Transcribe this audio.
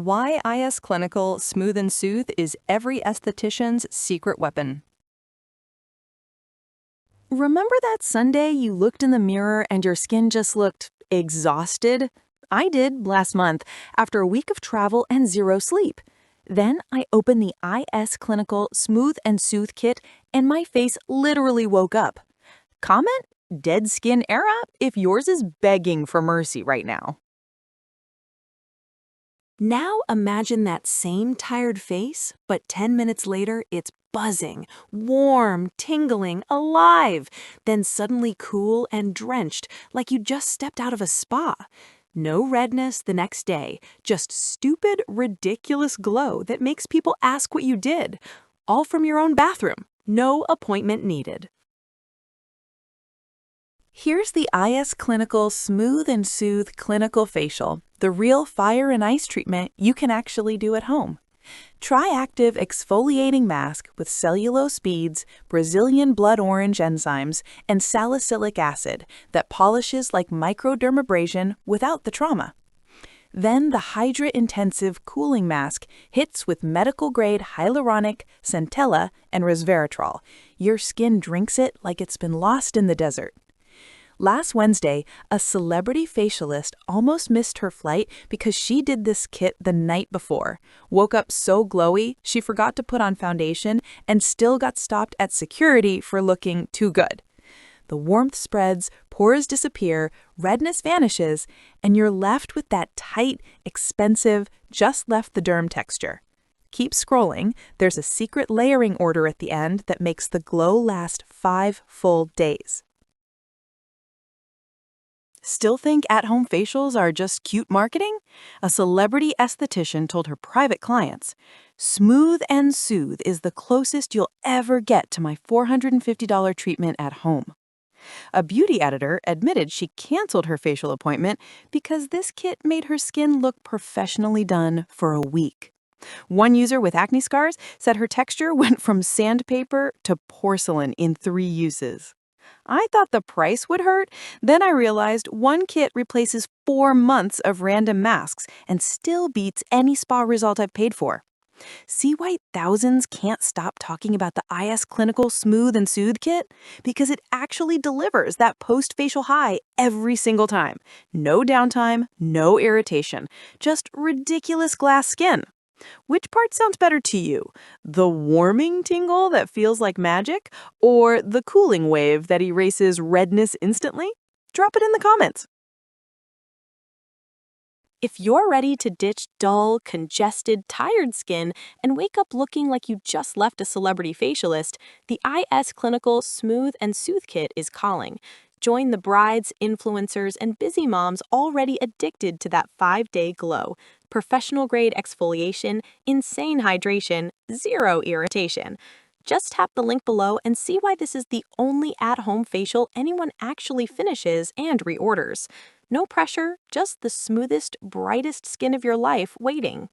Why IS Clinical Smooth and Soothe is every esthetician's secret weapon. Remember that Sunday you looked in the mirror and your skin just looked exhausted? I did last month after a week of travel and zero sleep. Then I opened the IS Clinical Smooth and Soothe kit and my face literally woke up. Comment dead skin era if yours is begging for mercy right now. Now imagine that same tired face, but 10 minutes later it's buzzing, warm, tingling, alive, then suddenly cool and drenched like you just stepped out of a spa. No redness the next day, just stupid, ridiculous glow that makes people ask what you did. All from your own bathroom. No appointment needed. Here's the IS Clinical Smooth and Soothe Clinical Facial, the real fire and ice treatment you can actually do at home. Tri-active exfoliating mask with cellulose beads, Brazilian blood orange enzymes, and salicylic acid that polishes like microdermabrasion without the trauma. Then the Hydra-Intensive Cooling Masque hits with medical-grade hyaluronic, centella, and resveratrol. Your skin drinks it like it's been lost in the desert. Last Wednesday, a celebrity facialist almost missed her flight because she did this kit the night before, woke up so glowy she forgot to put on foundation, and still got stopped at security for looking too good. The warmth spreads, pores disappear, redness vanishes, and you're left with that tight, expensive, just-left-the-derm texture. Keep scrolling, there's a secret layering order at the end that makes the glow last 5 full days. Still think at-home facials are just cute marketing? A celebrity esthetician told her private clients, "Smooth and Soothe is the closest you'll ever get to my $450 treatment at home." A beauty editor admitted she canceled her facial appointment because this kit made her skin look professionally done for a week. One user with acne scars said her texture went from sandpaper to porcelain in 3 uses. I thought the price would hurt. Then I realized one kit replaces 4 months of random masks and still beats any spa result I've paid for. See why thousands can't stop talking about the IS Clinical Smooth and Soothe kit? Because it actually delivers that post-facial high every single time. No downtime, no irritation, just ridiculous glass skin. Which part sounds better to you? The warming tingle that feels like magic, or the cooling wave that erases redness instantly? Drop it in the comments. If you're ready to ditch dull, congested, tired skin and wake up looking like you just left a celebrity facialist, the IS Clinical Smooth and Soothe kit is calling. Join the brides, influencers, and busy moms already addicted to that 5-day glow. Professional-grade exfoliation, insane hydration, zero irritation. Just tap the link below and see why this is the only at-home facial anyone actually finishes and reorders. No pressure, just the smoothest, brightest skin of your life waiting.